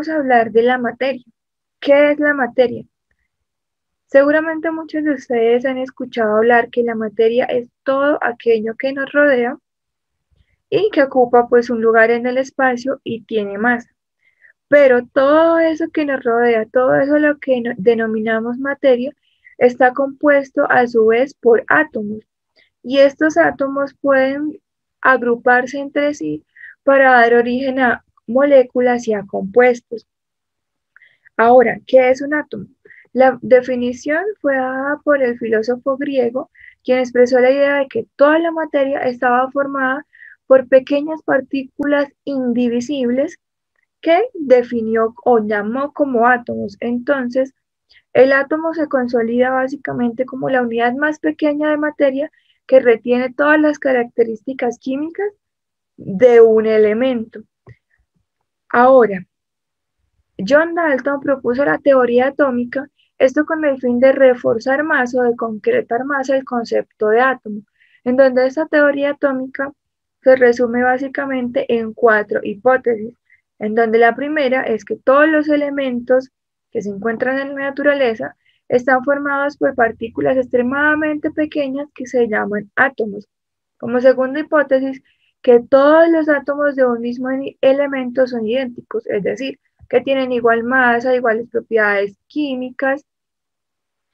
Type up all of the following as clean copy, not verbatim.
vamos a hablar de la materia. ¿Qué es la materia? Seguramente muchos de ustedes han escuchado hablar que la materia es todo aquello que nos rodea y que ocupa pues un lugar en el espacio y tiene masa. Pero todo eso que nos rodea, todo eso lo que denominamos materia, está compuesto a su vez por átomos. Y estos átomos pueden agruparse entre sí para dar origen a moléculas y a compuestos. Ahora, ¿qué es un átomo? La definición fue dada por el filósofo griego, quien expresó la idea de que toda la materia estaba formada por pequeñas partículas indivisibles que definió o llamó como átomos. Entonces, el átomo se consolida básicamente como la unidad más pequeña de materia que retiene todas las características químicas de un elemento. Ahora, John Dalton propuso la teoría atómica, esto con el fin de reforzar más o de concretar más el concepto de átomo, en donde esta teoría atómica se resume básicamente en cuatro hipótesis, en donde la primera es que todos los elementos que se encuentran en la naturaleza están formados por partículas extremadamente pequeñas que se llaman átomos. Como segunda hipótesis, que todos los átomos de un mismo elemento son idénticos, es decir, que tienen igual masa, iguales propiedades químicas,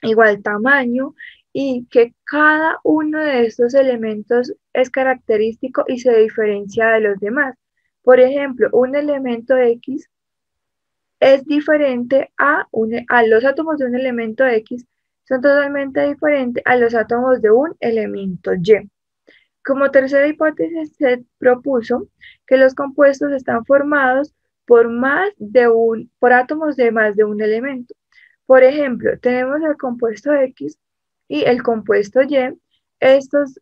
igual tamaño y que cada uno de estos elementos es característico y se diferencia de los demás. Por ejemplo, un elemento X es diferente a los átomos de un elemento X, son totalmente diferentes a los átomos de un elemento Y. Como tercera hipótesis se propuso que los compuestos están formados por átomos de más de un elemento. Por ejemplo, tenemos el compuesto X y el compuesto Y. Estos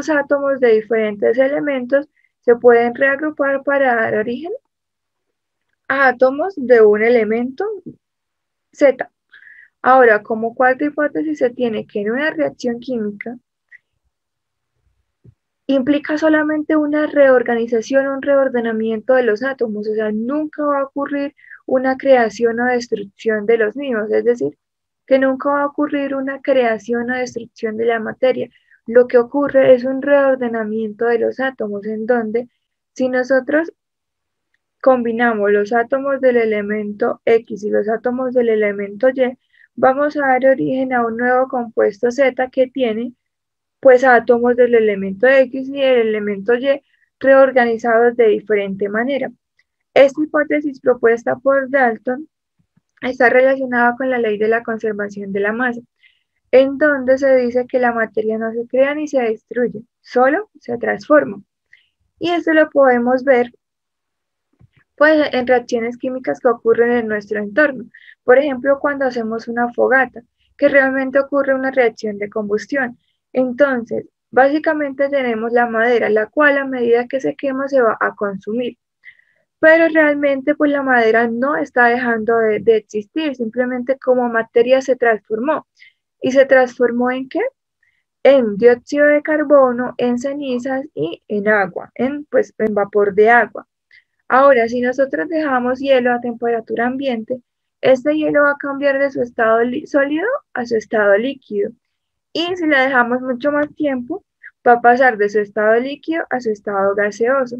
átomos de diferentes elementos se pueden reagrupar para dar origen a átomos de un elemento Z. Ahora, como cuarta hipótesis se tiene que en una reacción química implica solamente una reorganización, un reordenamiento de los átomos, o sea, nunca va a ocurrir una creación o destrucción de los mismos, es decir, que nunca va a ocurrir una creación o destrucción de la materia. Lo que ocurre es un reordenamiento de los átomos, en donde si nosotros combinamos los átomos del elemento X y los átomos del elemento Y, vamos a dar origen a un nuevo compuesto Z que tiene pues átomos del elemento X y del elemento Y reorganizados de diferente manera. Esta hipótesis propuesta por Dalton está relacionada con la ley de la conservación de la masa, en donde se dice que la materia no se crea ni se destruye, solo se transforma. Y esto lo podemos ver pues, en reacciones químicas que ocurren en nuestro entorno. Por ejemplo, cuando hacemos una fogata, que realmente ocurre una reacción de combustión. Entonces, básicamente tenemos la madera, la cual a medida que se quema se va a consumir. Pero realmente pues la madera no está dejando de existir, simplemente como materia se transformó. ¿Y se transformó en qué? En dióxido de carbono, en cenizas y en agua, en vapor de agua. Ahora, si nosotros dejamos hielo a temperatura ambiente, este hielo va a cambiar de su estado sólido a su estado líquido. Y si la dejamos mucho más tiempo, va a pasar de su estado líquido a su estado gaseoso.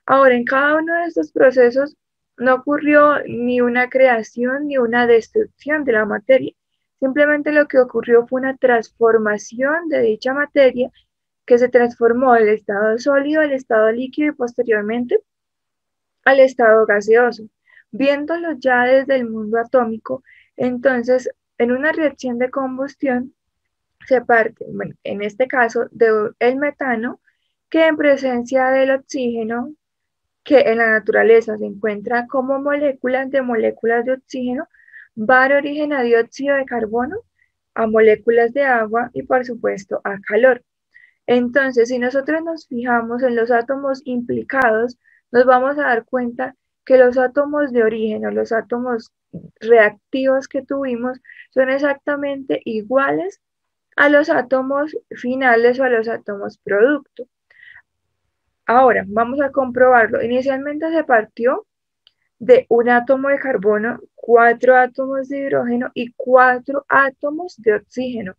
Ahora, en cada uno de estos procesos no ocurrió ni una creación ni una destrucción de la materia. Simplemente lo que ocurrió fue una transformación de dicha materia que se transformó del estado sólido al estado líquido y posteriormente al estado gaseoso. Viéndolo ya desde el mundo atómico, entonces en una reacción de combustión se parte, bueno, en este caso, del metano, que en presencia del oxígeno, que en la naturaleza se encuentra como moléculas de oxígeno, va a dar origen a dióxido de carbono, a moléculas de agua y por supuesto a calor. Entonces, si nosotros nos fijamos en los átomos implicados, nos vamos a dar cuenta que los átomos de origen o los átomos reactivos que tuvimos son exactamente iguales a los átomos finales o a los átomos producto. Ahora, vamos a comprobarlo. Inicialmente se partió de un átomo de carbono, 4 átomos de hidrógeno y 4 átomos de oxígeno.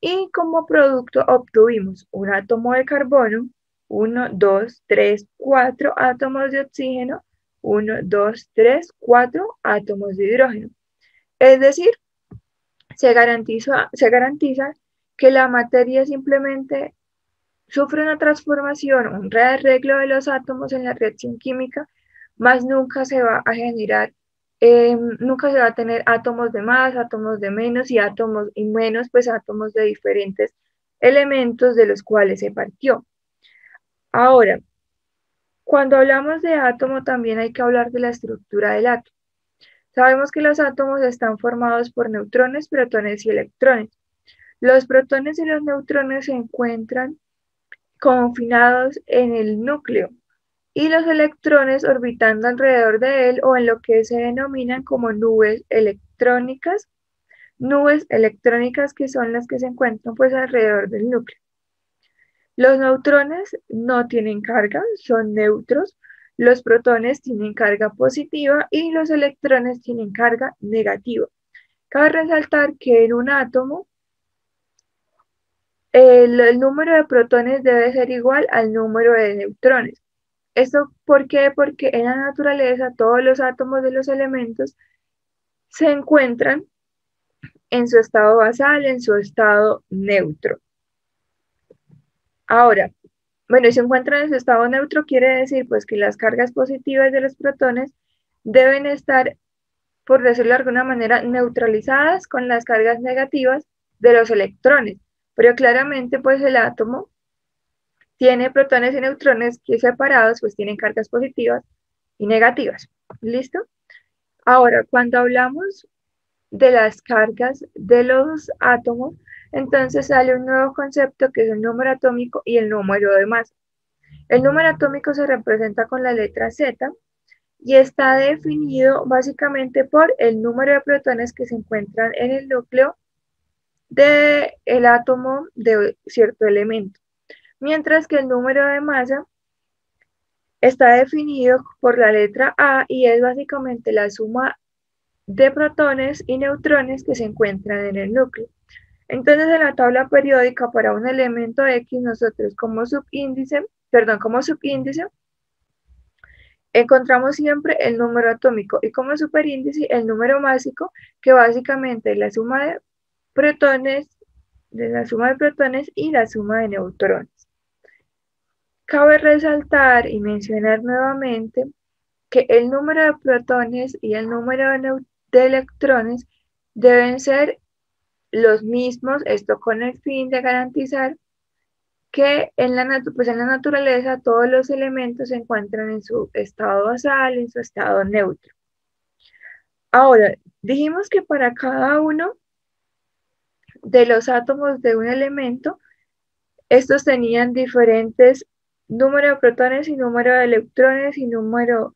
Y como producto obtuvimos un átomo de carbono, 1, 2, 3, 4 átomos de oxígeno, 1, 2, 3, 4 átomos de hidrógeno. Es decir, se garantiza que la materia simplemente sufre una transformación, un rearreglo de los átomos en la reacción química, más nunca se va a generar, nunca se va a tener átomos de más, átomos de menos y átomos y menos, pues átomos de diferentes elementos de los cuales se partió. Ahora, cuando hablamos de átomo también hay que hablar de la estructura del átomo. Sabemos que los átomos están formados por neutrones, protones y electrones. Los protones y los neutrones se encuentran confinados en el núcleo y los electrones orbitando alrededor de él o en lo que se denominan como nubes electrónicas que son las que se encuentran pues alrededor del núcleo. Los neutrones no tienen carga, son neutros, los protones tienen carga positiva y los electrones tienen carga negativa. Cabe resaltar que en un átomo el número de protones debe ser igual al número de neutrones. ¿Esto por qué? Porque en la naturaleza todos los átomos de los elementos se encuentran en su estado basal, en su estado neutro. Ahora, bueno, si se encuentran en su estado neutro, quiere decir pues que las cargas positivas de los protones deben estar, por decirlo de alguna manera, neutralizadas con las cargas negativas de los electrones. Pero claramente pues el átomo tiene protones y neutrones que separados pues tienen cargas positivas y negativas. ¿Listo? Ahora, cuando hablamos de las cargas de los átomos, entonces sale un nuevo concepto que es el número atómico y el número de masa. El número atómico se representa con la letra Z y está definido básicamente por el número de protones que se encuentran en el núcleo del átomo de cierto elemento, mientras que el número de masa está definido por la letra A y es básicamente la suma de protones y neutrones que se encuentran en el núcleo. Entonces, en la tabla periódica para un elemento X, nosotros como subíndice, encontramos siempre el número atómico y como superíndice el número másico, que básicamente es la suma de protones, y la suma de neutrones. Cabe resaltar y mencionar nuevamente que el número de protones y el número de electrones deben ser los mismos, esto con el fin de garantizar que pues en la naturaleza todos los elementos se encuentran en su estado basal, en su estado neutro. Ahora, dijimos que para cada uno de los átomos de un elemento, estos tenían diferentes número de protones y número de electrones y número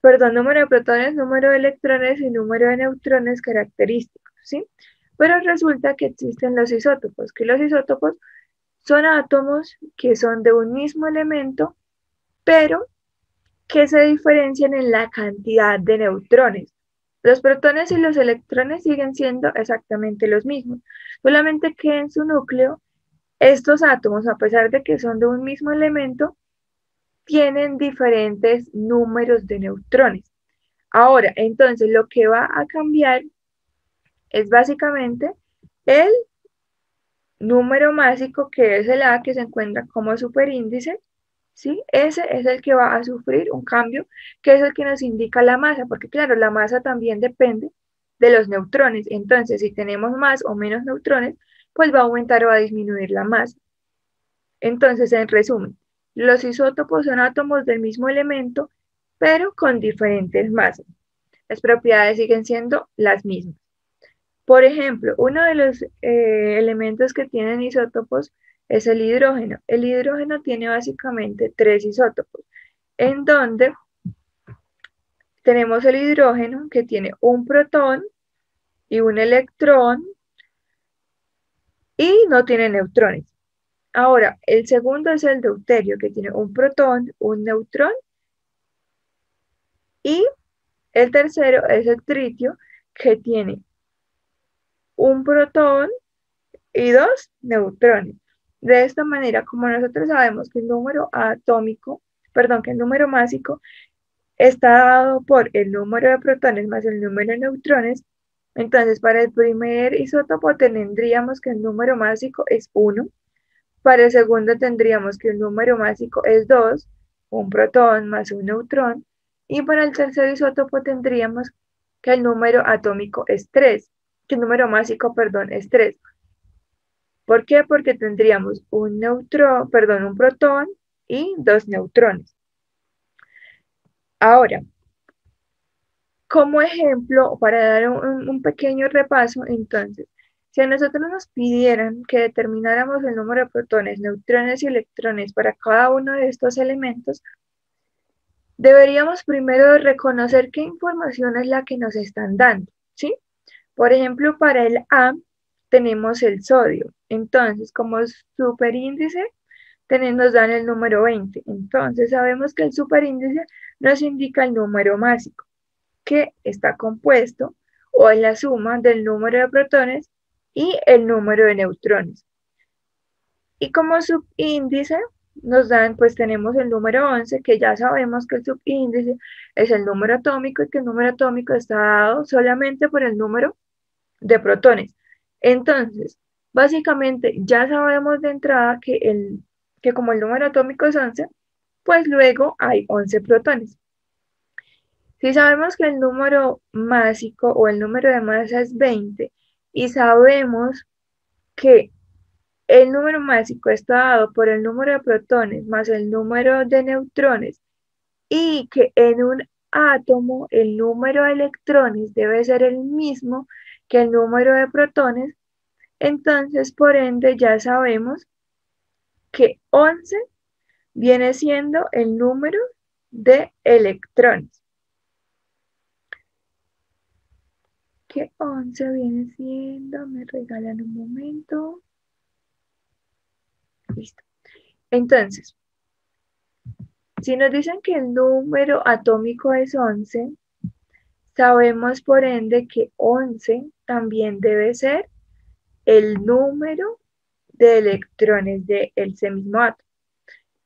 de protones, número de electrones y número de neutrones característicos, ¿sí? Pero resulta que existen los isótopos, que los isótopos son átomos que son de un mismo elemento, pero que se diferencian en la cantidad de neutrones. Los protones y los electrones siguen siendo exactamente los mismos, solamente que en su núcleo, estos átomos, a pesar de que son de un mismo elemento, tienen diferentes números de neutrones. Ahora, entonces, lo que va a cambiar es básicamente el número másico, que es el A, que se encuentra como superíndice, ¿sí? Ese es el que va a sufrir un cambio, que es el que nos indica la masa, porque claro, la masa también depende de los neutrones. Entonces, si tenemos más o menos neutrones, pues va a aumentar o va a disminuir la masa. Entonces, en resumen, los isótopos son átomos del mismo elemento, pero con diferentes masas. Las propiedades siguen siendo las mismas. Por ejemplo, uno de los elementos que tienen isótopos es el hidrógeno. El hidrógeno tiene básicamente 3 isótopos, en donde tenemos el hidrógeno que tiene un protón y un electrón y no tiene neutrones. Ahora, el segundo es el deuterio, que tiene un protón, un neutrón Y el tercero es el tritio, que tiene un protón y dos neutrones. De esta manera, como nosotros sabemos que el número atómico, perdón, que el número másico está dado por el número de protones más el número de neutrones, entonces para el primer isótopo tendríamos que el número másico es 1, para el segundo tendríamos que el número másico es 2, un protón más un neutrón, y para el tercer isótopo tendríamos que el número atómico es 3, que el número másico, perdón, es 3. ¿Por qué? Porque tendríamos un neutrón, perdón, un protón y dos neutrones. Ahora, como ejemplo, para dar un pequeño repaso, entonces, si a nosotros nos pidieran que determináramos el número de protones, neutrones y electrones para cada uno de estos elementos, deberíamos primero reconocer qué información es la que nos están dando, ¿sí? Por ejemplo, para el A tenemos el sodio. Entonces, como superíndice, nos dan el número 20. Entonces, sabemos que el superíndice nos indica el número másico, que está compuesto o es la suma del número de protones y el número de neutrones. Y como subíndice nos dan, pues tenemos el número 11, que ya sabemos que el subíndice es el número atómico y que el número atómico está dado solamente por el número de protones. Entonces, básicamente ya sabemos de entrada que como el número atómico es 11, pues luego hay 11 protones. Si sabemos que el número másico o el número de masa es 20 y sabemos que el número másico está dado por el número de protones más el número de neutrones y que en un átomo el número de electrones debe ser el mismo que el número de protones, entonces por ende ya sabemos que 11 viene siendo el número de electrones. Que 11 viene siendo, me regalan un momento. Listo. Entonces, si nos dicen que el número atómico es 11, sabemos por ende que 11 también debe ser el número de electrones de ese mismo átomo.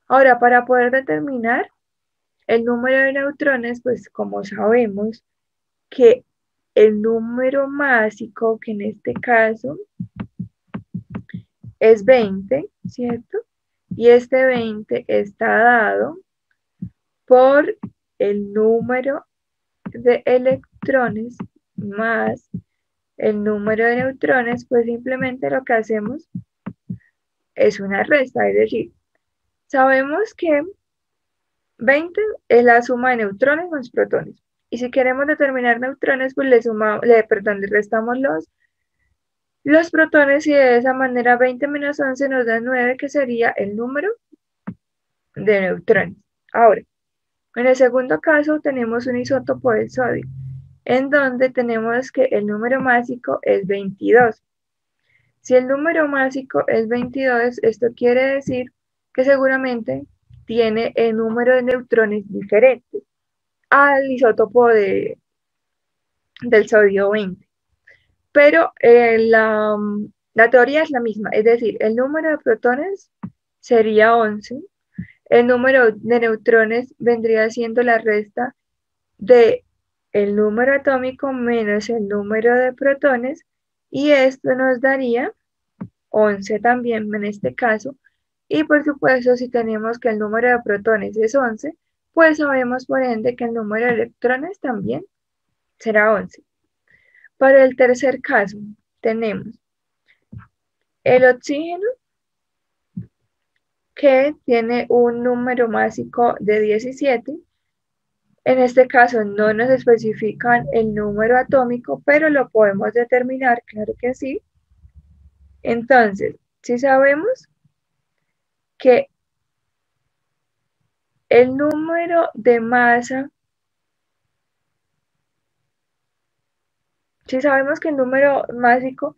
Ahora, para poder determinar el número de neutrones, pues como sabemos que el número másico, que en este caso es 20, ¿cierto? Y este 20 está dado por el número de electrones más el número de neutrones, pues simplemente lo que hacemos es una resta, es decir, sabemos que 20 es la suma de neutrones más protones. Y si queremos determinar neutrones, pues le restamos los protones y de esa manera 20 menos 11 nos da 9, que sería el número de neutrones. Ahora, en el segundo caso tenemos un isótopo del sodio, en donde tenemos que el número másico es 22. Si el número másico es 22, esto quiere decir que seguramente tiene el número de neutrones diferente al isótopo del sodio 20. Pero la teoría es la misma, es decir, el número de protones sería 11, el número de neutrones vendría siendo la resta de el número atómico menos el número de protones, y esto nos daría 11 también en este caso. Y por supuesto, si tenemos que el número de protones es 11, pues sabemos por ende que el número de electrones también será 11. Para el tercer caso, tenemos el oxígeno, que tiene un número másico de 17. En este caso no nos especifican el número atómico, pero lo podemos determinar, claro que sí. Entonces, si sabemos que el número de masa, si sabemos que el número másico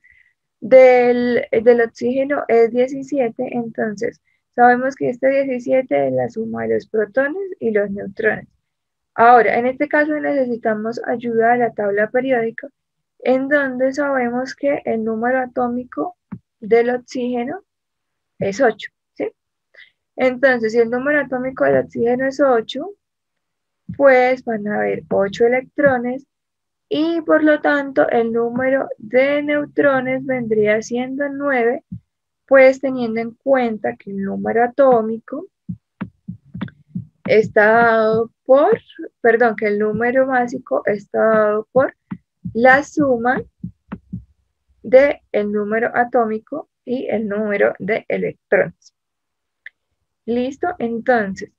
del oxígeno es 17, entonces sabemos que este 17 es la suma de los protones y los neutrones. Ahora, en este caso necesitamos ayuda de la tabla periódica, en donde sabemos que el número atómico del oxígeno es 8, ¿sí? Entonces, si el número atómico del oxígeno es 8, pues van a haber 8 electrones y por lo tanto el número de neutrones vendría siendo 9, pues teniendo en cuenta que el número atómico está dado por, perdón, que el número básico está dado por la suma del número atómico y el número de electrones. ¿Listo? Entonces,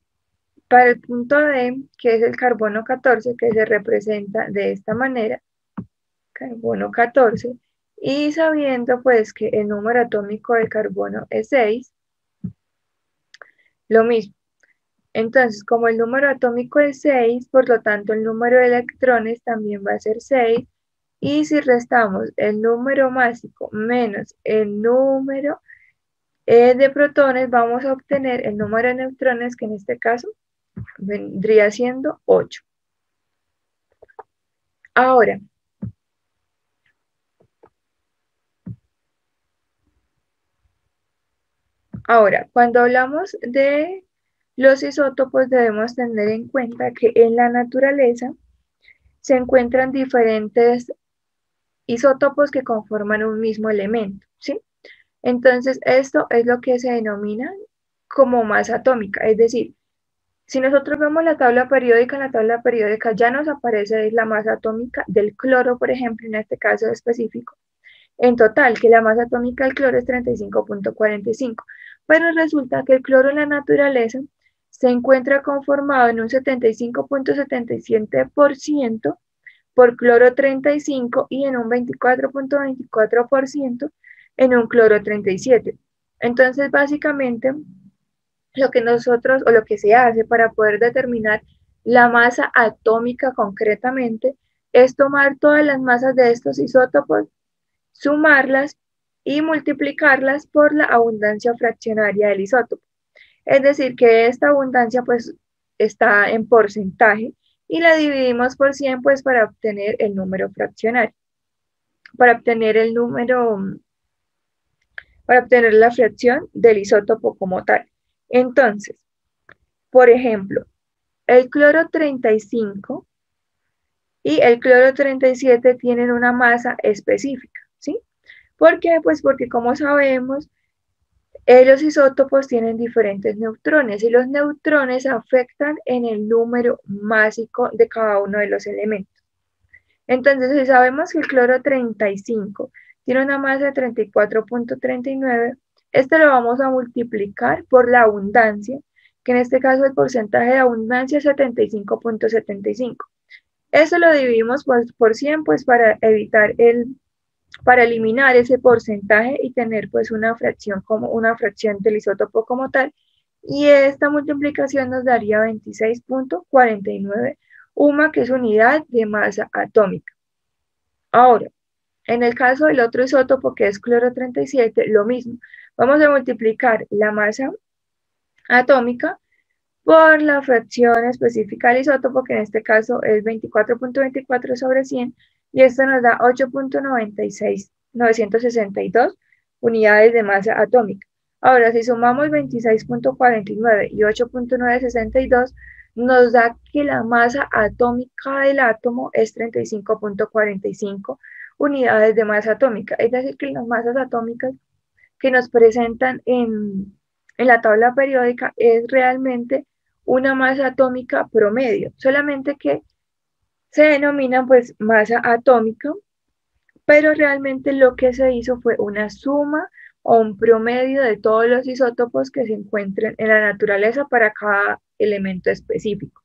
para el punto D, que es el carbono 14, que se representa de esta manera, carbono 14, y sabiendo pues que el número atómico del carbono es 6, lo mismo. Entonces, como el número atómico es 6, por lo tanto el número de electrones también va a ser 6, y si restamos el número másico menos el número de protones, vamos a obtener el número de neutrones, que en este caso vendría siendo 8. Ahora, cuando hablamos de los isótopos, debemos tener en cuenta que en la naturaleza se encuentran diferentes isótopos que conforman un mismo elemento, ¿sí? Entonces, esto es lo que se denomina como masa atómica, es decir, si nosotros vemos la tabla periódica, en la tabla periódica ya nos aparece la masa atómica del cloro, por ejemplo, en este caso específico, en total, que la masa atómica del cloro es 35.45, pero resulta que el cloro en la naturaleza se encuentra conformado en un 75.77% por cloro 35 y en un 24.24% en un cloro 37. Entonces, básicamente, lo que nosotros o lo que se hace para poder determinar la masa atómica concretamente es tomar todas las masas de estos isótopos, sumarlas y multiplicarlas por la abundancia fraccionaria del isótopo. Es decir, que esta abundancia pues está en porcentaje y la dividimos por 100 pues para obtener el número fraccionario, para obtener el número, para obtener la fracción del isótopo como tal. Entonces, por ejemplo, el cloro 35 y el cloro 37 tienen una masa específica, ¿sí? ¿Por qué? Pues porque como sabemos, los isótopos tienen diferentes neutrones y los neutrones afectan en el número másico de cada uno de los elementos. Entonces, si sabemos que el cloro 35 tiene una masa de 34.39, este lo vamos a multiplicar por la abundancia, que en este caso el porcentaje de abundancia es 75.75. Eso lo dividimos pues, por 100 pues para evitar para eliminar ese porcentaje y tener pues una fracción del isótopo como tal, y esta multiplicación nos daría 26.49 UMA, que es unidad de masa atómica. Ahora, en el caso del otro isótopo, que es cloro 37, lo mismo. Vamos a multiplicar la masa atómica por la fracción específica del isótopo, que en este caso es 24.24 sobre 100, y esto nos da 8.962 unidades de masa atómica. Ahora, si sumamos 26.49 y 8.962, nos da que la masa atómica del átomo es 35.45 unidades de masa atómica. Es decir, que las masas atómicas que nos presentan en la tabla periódica es realmente una masa atómica promedio, solamente que se denomina pues masa atómica, pero realmente lo que se hizo fue una suma o un promedio de todos los isótopos que se encuentren en la naturaleza para cada elemento específico.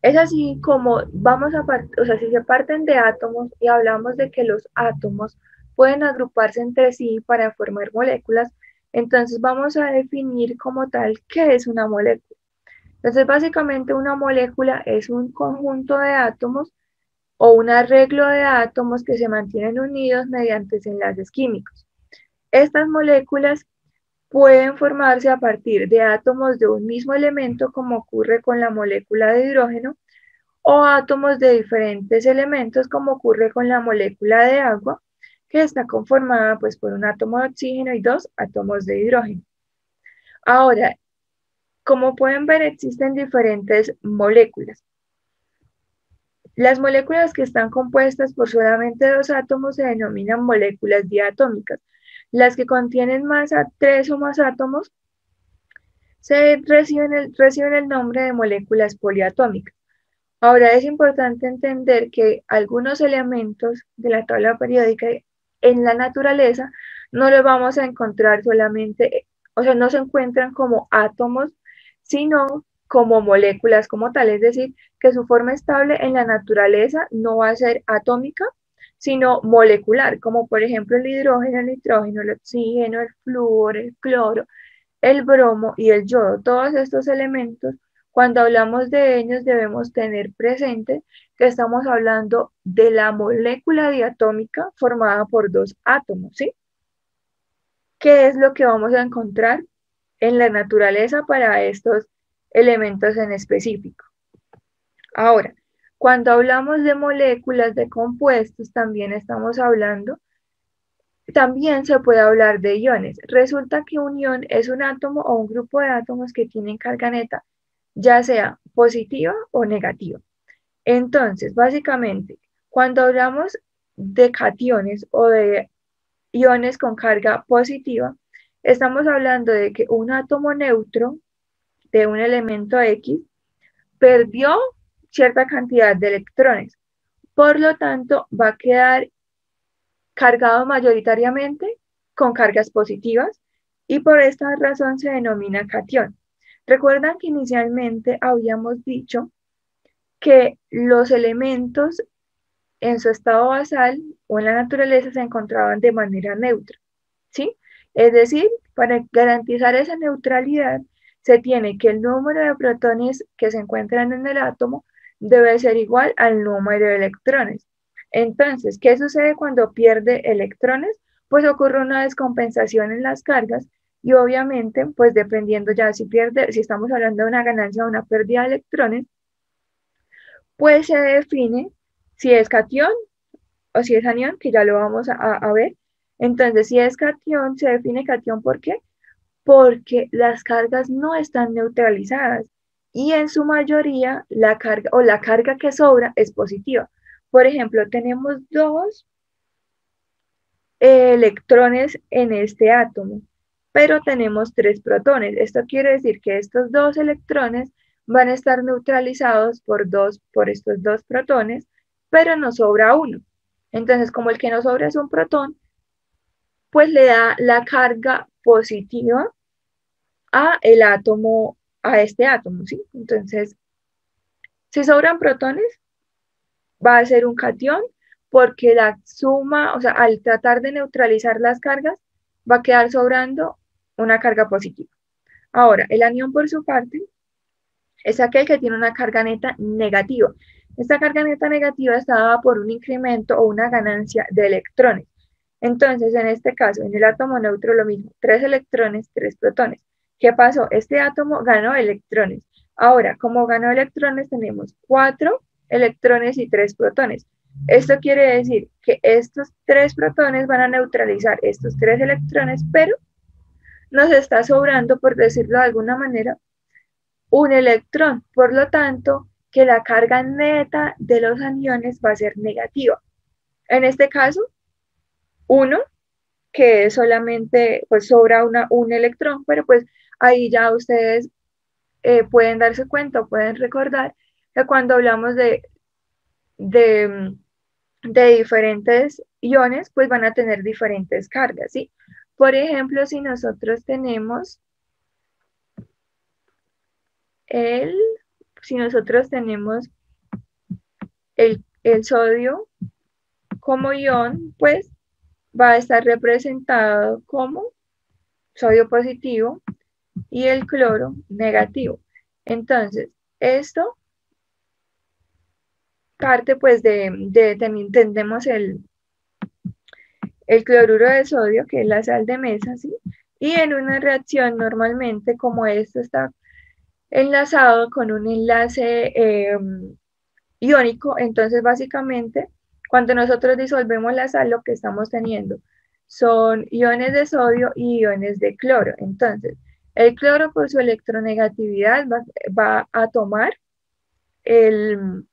Es así como vamos a o sea, si se parten de átomos y hablamos de que los átomos pueden agruparse entre sí para formar moléculas, entonces vamos a definir como tal qué es una molécula. Entonces, básicamente una molécula es un conjunto de átomos o un arreglo de átomos que se mantienen unidos mediante enlaces químicos. Estas moléculas pueden formarse a partir de átomos de un mismo elemento, como ocurre con la molécula de hidrógeno, o átomos de diferentes elementos, como ocurre con la molécula de agua, que está conformada pues por un átomo de oxígeno y dos átomos de hidrógeno. Ahora, como pueden ver, existen diferentes moléculas. Las moléculas que están compuestas por solamente dos átomos se denominan moléculas diatómicas. Las que contienen más a tres o más átomos reciben el nombre de moléculas poliatómicas. Ahora es importante entender que algunos elementos de la tabla periódica en la naturaleza no los vamos a encontrar solamente, o sea, no se encuentran como átomos, sino como moléculas como tal, es decir, que su forma estable en la naturaleza no va a ser atómica, sino molecular, como por ejemplo el hidrógeno, el nitrógeno, el oxígeno, el flúor, el cloro, el bromo y el yodo. Todos estos elementos, cuando hablamos de ellos, debemos tener presente que estamos hablando de la molécula diatómica formada por dos átomos, ¿sí? ¿Qué es lo que vamos a encontrar en la naturaleza para estos elementos en específico? Ahora, cuando hablamos de moléculas de compuestos, también se puede hablar de iones. Resulta que un ion es un átomo o un grupo de átomos que tienen carga neta, ya sea positiva o negativa. Entonces, básicamente, cuando hablamos de cationes o de iones con carga positiva, estamos hablando de que un átomo neutro de un elemento X perdió cierta cantidad de electrones. Por lo tanto, va a quedar cargado mayoritariamente con cargas positivas y por esta razón se denomina catión. Recuerdan que inicialmente habíamos dicho que los elementos en su estado basal o en la naturaleza se encontraban de manera neutra, ¿sí? Es decir, para garantizar esa neutralidad, se tiene que el número de protones que se encuentran en el átomo debe ser igual al número de electrones. Entonces, ¿qué sucede cuando pierde electrones? Pues ocurre una descompensación en las cargas y obviamente, pues dependiendo ya si estamos hablando de una ganancia o una pérdida de electrones, pues se define si es cation o si es anión, que ya lo vamos a ver. Entonces, si es cation, se define cation ¿por qué? Porque las cargas no están neutralizadas y en su mayoría la carga que sobra es positiva. Por ejemplo, tenemos dos electrones en este átomo, pero tenemos tres protones. Esto quiere decir que estos dos electrones van a estar neutralizados por estos dos protones, pero nos sobra uno. Entonces, como el que nos sobra es un protón, pues le da la carga positiva a este átomo, ¿sí? Entonces, si sobran protones, va a ser un catión porque la suma, o sea, al tratar de neutralizar las cargas, va a quedar sobrando una carga positiva. Ahora, el anión por su parte es aquel que tiene una carga neta negativa. Esta carga neta negativa está dada por un incremento o una ganancia de electrones. Entonces, en este caso, en el átomo neutro lo mismo, 3 electrones, 3 protones. ¿Qué pasó? Este átomo ganó electrones. Ahora, como ganó electrones, tenemos 4 electrones y 3 protones. Esto quiere decir que estos 3 protones van a neutralizar estos 3 electrones, pero nos está sobrando, por decirlo de alguna manera, un electrón. Por lo tanto, que la carga neta de los aniones va a ser negativa. En este caso, 1, que solamente pues sobra un electrón, pero pues ahí ya ustedes pueden darse cuenta o pueden recordar que cuando hablamos de, de diferentes iones, pues van a tener diferentes cargas, ¿sí? Por ejemplo, si nosotros tenemos el, si nosotros tenemos el sodio como ion, pues va a estar representado como sodio positivo y el cloro negativo. Entonces, esto parte pues también tenemos el cloruro de sodio, que es la sal de mesa, ¿sí? Y en una reacción normalmente como esto está enlazado con un enlace iónico, entonces básicamente cuando nosotros disolvemos la sal lo que estamos teniendo son iones de sodio y iones de cloro. Entonces el cloro por su electronegatividad va a tomar el,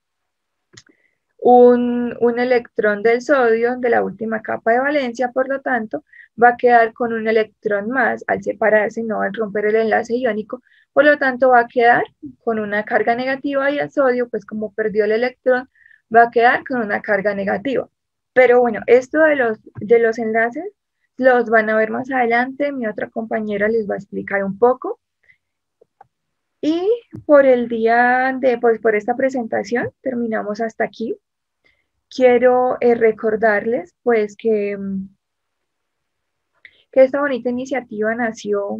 un electrón del sodio de la última capa de valencia, por lo tanto, va a quedar con un electrón más al separarse, no al romper el enlace iónico, por lo tanto va a quedar con una carga negativa y el sodio, pues como perdió el electrón, va a quedar con una carga negativa. Pero bueno, esto de los enlaces los van a ver más adelante, mi otra compañera les va a explicar un poco. Y por el día de, pues por esta presentación terminamos hasta aquí. Quiero recordarles pues que esta bonita iniciativa nació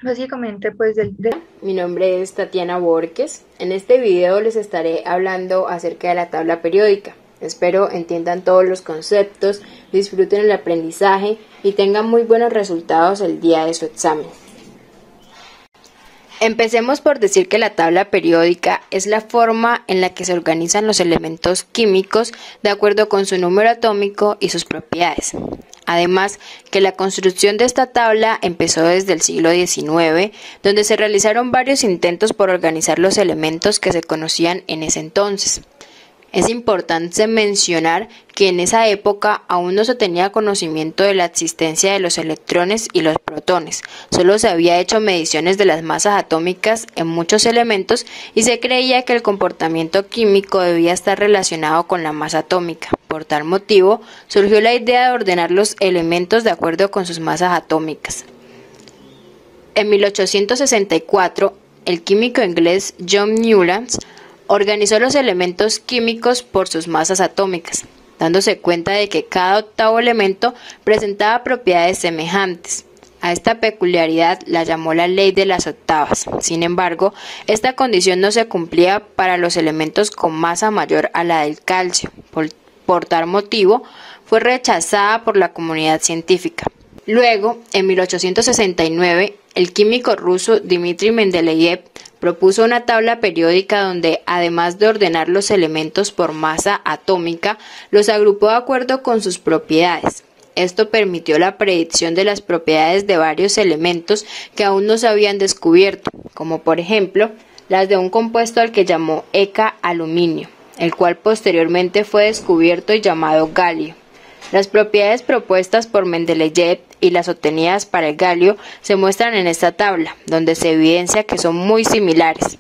básicamente pues Mi nombre es Tatiana Borges. En este video les estaré hablando acerca de la tabla periódica. Espero entiendan todos los conceptos, disfruten el aprendizaje y tengan muy buenos resultados el día de su examen. Empecemos por decir que la tabla periódica es la forma en la que se organizan los elementos químicos de acuerdo con su número atómico y sus propiedades. Además, que la construcción de esta tabla empezó desde el siglo XIX, donde se realizaron varios intentos por organizar los elementos que se conocían en ese entonces. Es importante mencionar que en esa época aún no se tenía conocimiento de la existencia de los electrones y los protones, solo se había hecho mediciones de las masas atómicas en muchos elementos y se creía que el comportamiento químico debía estar relacionado con la masa atómica. Por tal motivo, surgió la idea de ordenar los elementos de acuerdo con sus masas atómicas. En 1864, el químico inglés John Newlands organizó los elementos químicos por sus masas atómicas, dándose cuenta de que cada octavo elemento presentaba propiedades semejantes. A esta peculiaridad la llamó la ley de las octavas. Sin embargo, esta condición no se cumplía para los elementos con masa mayor a la del calcio. Por tal motivo, fue rechazada por la comunidad científica. Luego, en 1869, el químico ruso Dmitri Mendeleev propuso una tabla periódica donde, además de ordenar los elementos por masa atómica, los agrupó de acuerdo con sus propiedades. Esto permitió la predicción de las propiedades de varios elementos que aún no se habían descubierto, como por ejemplo las de un compuesto al que llamó Eka-aluminio, el cual posteriormente fue descubierto y llamado galio. Las propiedades propuestas por Mendeleev y las obtenidas para el galio se muestran en esta tabla, donde se evidencia que son muy similares.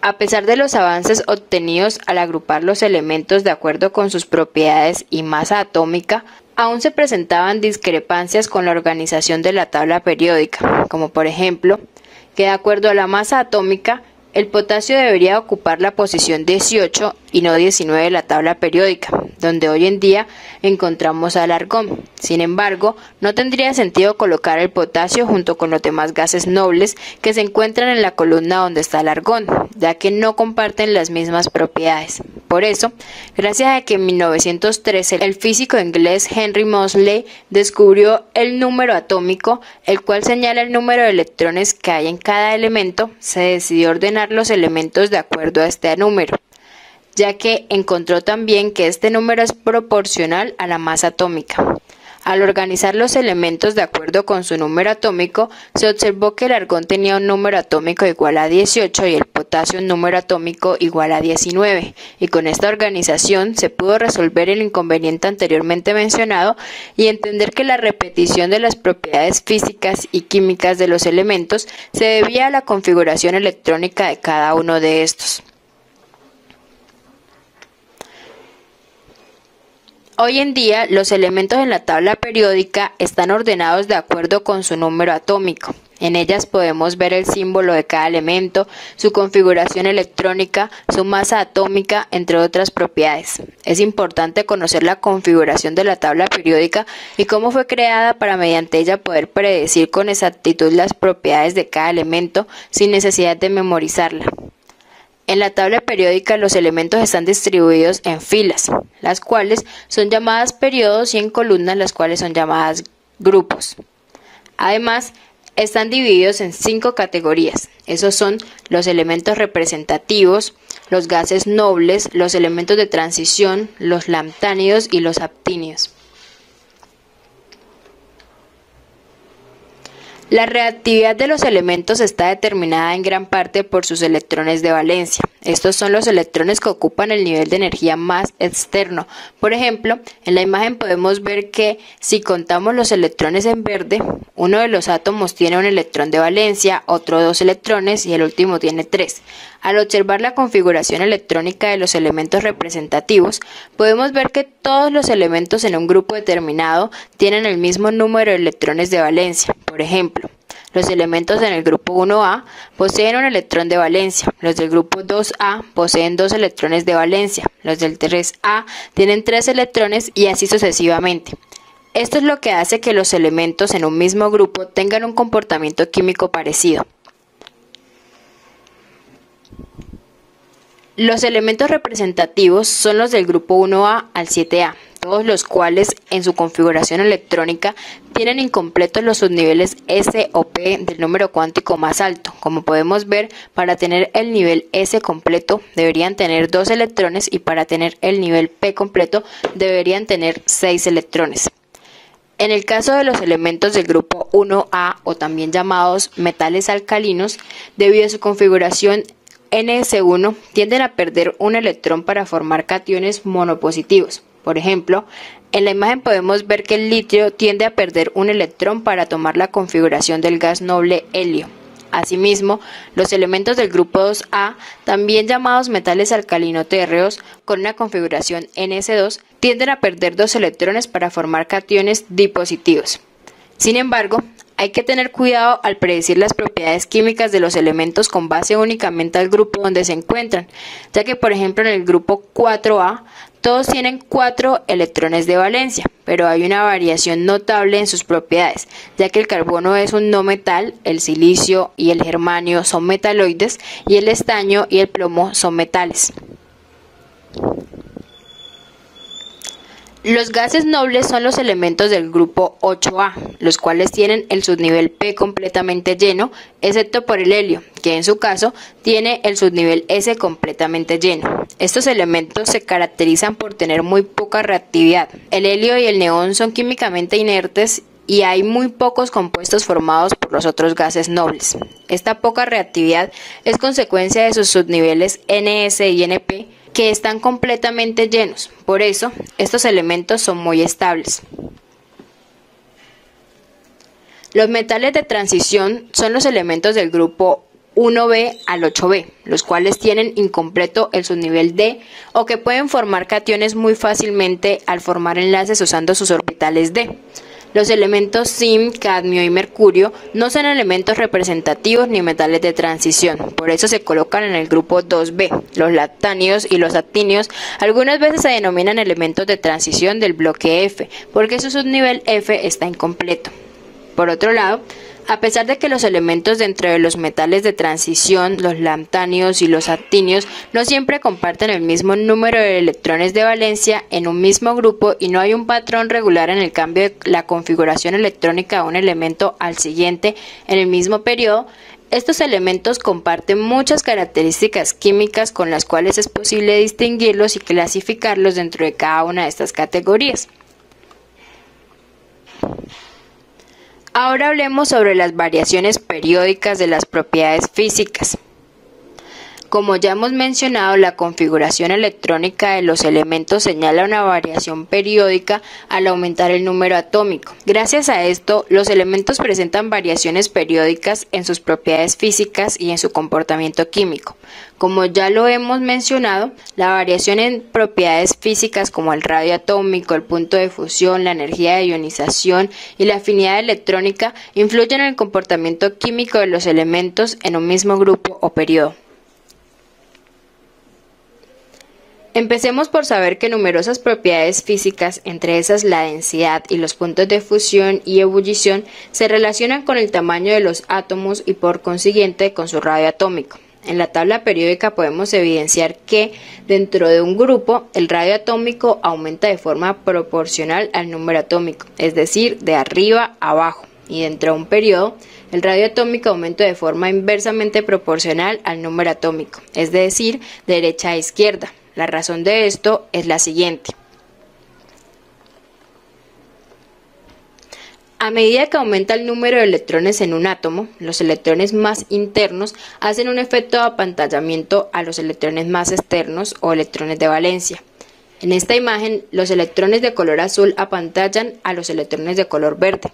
A pesar de los avances obtenidos al agrupar los elementos de acuerdo con sus propiedades y masa atómica, aún se presentaban discrepancias con la organización de la tabla periódica, como por ejemplo, que de acuerdo a la masa atómica, el potasio debería ocupar la posición 18 y no 19 de la tabla periódica, donde hoy en día encontramos al argón. Sin embargo, no tendría sentido colocar el potasio junto con los demás gases nobles que se encuentran en la columna donde está el argón, ya que no comparten las mismas propiedades. Por eso, gracias a que en 1913 el físico inglés Henry Moseley descubrió el número atómico, el cual señala el número de electrones que hay en cada elemento, se decidió ordenar los elementos de acuerdo a este número, ya que encontró también que este número es proporcional a la masa atómica. Al organizar los elementos de acuerdo con su número atómico, se observó que el argón tenía un número atómico igual a 18 y el potasio un número atómico igual a 19, y con esta organización se pudo resolver el inconveniente anteriormente mencionado y entender que la repetición de las propiedades físicas y químicas de los elementos se debía a la configuración electrónica de cada uno de estos. Hoy en día, los elementos en la tabla periódica están ordenados de acuerdo con su número atómico. En ellas podemos ver el símbolo de cada elemento, su configuración electrónica, su masa atómica, entre otras propiedades. Es importante conocer la configuración de la tabla periódica y cómo fue creada para mediante ella poder predecir con exactitud las propiedades de cada elemento sin necesidad de memorizarla. En la tabla periódica los elementos están distribuidos en filas, las cuales son llamadas periodos, y en columnas, las cuales son llamadas grupos. Además, están divididos en 5 categorías. Esos son los elementos representativos, los gases nobles, los elementos de transición, los lanthánidos y los actínidos. La reactividad de los elementos está determinada en gran parte por sus electrones de valencia. Estos son los electrones que ocupan el nivel de energía más externo. Por ejemplo, en la imagen podemos ver que si contamos los electrones en verde, uno de los átomos tiene un electrón de valencia, otro 2 electrones y el último tiene 3. Al observar la configuración electrónica de los elementos representativos, podemos ver que todos los elementos en un grupo determinado tienen el mismo número de electrones de valencia. Por ejemplo, los elementos en el grupo 1A poseen un electrón de valencia, los del grupo 2A poseen 2 electrones de valencia, los del 3A tienen 3 electrones y así sucesivamente. Esto es lo que hace que los elementos en un mismo grupo tengan un comportamiento químico parecido. Los elementos representativos son los del grupo 1A al 7A, todos los cuales en su configuración electrónica tienen incompletos los subniveles S o P del número cuántico más alto. Como podemos ver, para tener el nivel S completo deberían tener 2 electrones y para tener el nivel P completo deberían tener 6 electrones. En el caso de los elementos del grupo 1A o también llamados metales alcalinos, debido a su configuración NS1 tienden a perder un electrón para formar cationes monopositivos. Por ejemplo, en la imagen podemos ver que el litio tiende a perder un electrón para tomar la configuración del gas noble helio. Asimismo, los elementos del grupo 2A, también llamados metales alcalino-térreos, con una configuración NS2, tienden a perder 2 electrones para formar cationes dipositivos. Sin embargo, hay que tener cuidado al predecir las propiedades químicas de los elementos con base únicamente al grupo donde se encuentran, ya que por ejemplo en el grupo 4A todos tienen 4 electrones de valencia, pero hay una variación notable en sus propiedades, ya que el carbono es un no metal, el silicio y el germanio son metaloides y el estaño y el plomo son metales. Los gases nobles son los elementos del grupo 8A, los cuales tienen el subnivel P completamente lleno, excepto por el helio, que en su caso tiene el subnivel S completamente lleno. Estos elementos se caracterizan por tener muy poca reactividad. El helio y el neón son químicamente inertes y hay muy pocos compuestos formados por los otros gases nobles. Esta poca reactividad es consecuencia de sus subniveles NS y NP, que están completamente llenos. Por eso, estos elementos son muy estables. Los metales de transición son los elementos del grupo 1B al 8B, los cuales tienen incompleto el subnivel D o que pueden formar cationes muy fácilmente al formar enlaces usando sus orbitales D. Los elementos zinc, cadmio y mercurio no son elementos representativos ni metales de transición, por eso se colocan en el grupo 2B. Los lanthánidos y los actínidos algunas veces se denominan elementos de transición del bloque F, porque su subnivel F está incompleto. Por otro lado, a pesar de que los elementos dentro de los metales de transición, los lanthánidos y los actínidos, no siempre comparten el mismo número de electrones de valencia en un mismo grupo y no hay un patrón regular en el cambio de la configuración electrónica de un elemento al siguiente en el mismo periodo, estos elementos comparten muchas características químicas con las cuales es posible distinguirlos y clasificarlos dentro de cada una de estas categorías. Ahora hablemos sobre las variaciones periódicas de las propiedades físicas. Como ya hemos mencionado, la configuración electrónica de los elementos señala una variación periódica al aumentar el número atómico. Gracias a esto, los elementos presentan variaciones periódicas en sus propiedades físicas y en su comportamiento químico. Como ya lo hemos mencionado, la variación en propiedades físicas como el radio atómico, el punto de fusión, la energía de ionización y la afinidad electrónica influyen en el comportamiento químico de los elementos en un mismo grupo o periodo. Empecemos por saber que numerosas propiedades físicas, entre esas la densidad y los puntos de fusión y ebullición, se relacionan con el tamaño de los átomos y por consiguiente con su radio atómico. En la tabla periódica podemos evidenciar que dentro de un grupo el radio atómico aumenta de forma proporcional al número atómico, es decir, de arriba a abajo. y dentro de un periodo, el radio atómico aumenta de forma inversamente proporcional al número atómico, es decir, de derecha a izquierda. La razón de esto es la siguiente. A medida que aumenta el número de electrones en un átomo, los electrones más internos hacen un efecto de apantallamiento a los electrones más externos o electrones de valencia. En esta imagen, los electrones de color azul apantallan a los electrones de color verde.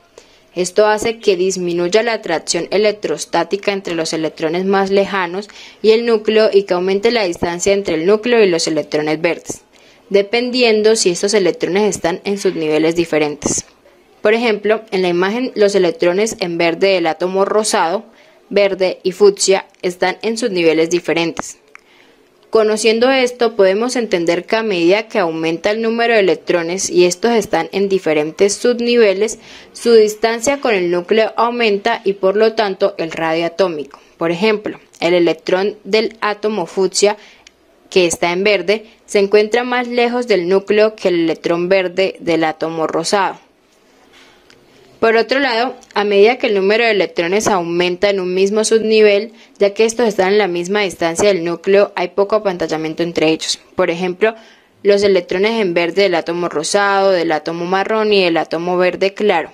Esto hace que disminuya la atracción electrostática entre los electrones más lejanos y el núcleo y que aumente la distancia entre el núcleo y los electrones verdes, dependiendo si estos electrones están en subniveles diferentes. Por ejemplo, en la imagen los electrones en verde del átomo rosado, verde y fucsia están en subniveles diferentes. Conociendo esto, podemos entender que a medida que aumenta el número de electrones y estos están en diferentes subniveles, su distancia con el núcleo aumenta y por lo tanto el radio atómico. Por ejemplo, el electrón del átomo fucsia, que está en verde, se encuentra más lejos del núcleo que el electrón verde del átomo rosado. Por otro lado, a medida que el número de electrones aumenta en un mismo subnivel, ya que estos están en la misma distancia del núcleo, hay poco apantallamiento entre ellos. Por ejemplo, los electrones en verde del átomo rosado, del átomo marrón y del átomo verde claro.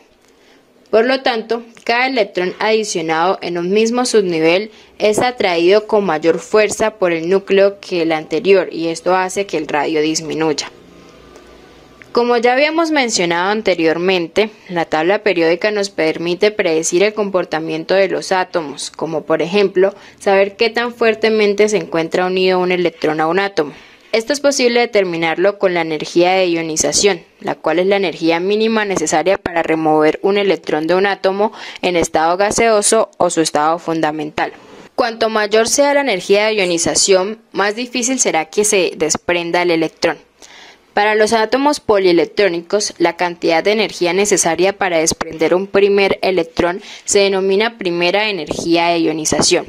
Por lo tanto, cada electrón adicionado en un mismo subnivel es atraído con mayor fuerza por el núcleo que el anterior y esto hace que el radio disminuya. Como ya habíamos mencionado anteriormente, la tabla periódica nos permite predecir el comportamiento de los átomos, como por ejemplo, saber qué tan fuertemente se encuentra unido un electrón a un átomo. Esto es posible determinarlo con la energía de ionización, la cual es la energía mínima necesaria para remover un electrón de un átomo en estado gaseoso o su estado fundamental. Cuanto mayor sea la energía de ionización, más difícil será que se desprenda el electrón. Para los átomos polielectrónicos, la cantidad de energía necesaria para desprender un primer electrón se denomina primera energía de ionización.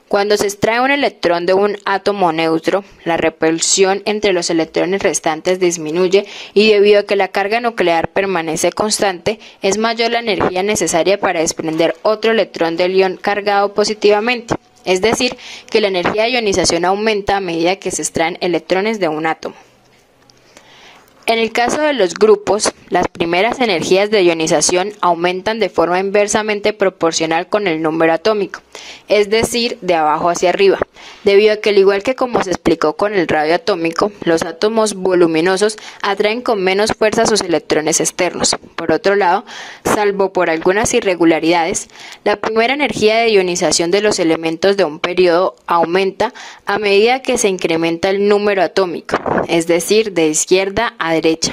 Cuando se extrae un electrón de un átomo neutro, la repulsión entre los electrones restantes disminuye y debido a que la carga nuclear permanece constante, es mayor la energía necesaria para desprender otro electrón del ion cargado positivamente. Es decir, que la energía de ionización aumenta a medida que se extraen electrones de un átomo. En el caso de los grupos, las primeras energías de ionización aumentan de forma inversamente proporcional con el número atómico, es decir, de abajo hacia arriba, debido a que al igual que como se explicó con el radio atómico, los átomos voluminosos atraen con menos fuerza sus electrones externos. Por otro lado, salvo por algunas irregularidades, la primera energía de ionización de los elementos de un periodo aumenta a medida que se incrementa el número atómico, es decir, de izquierda a derecha,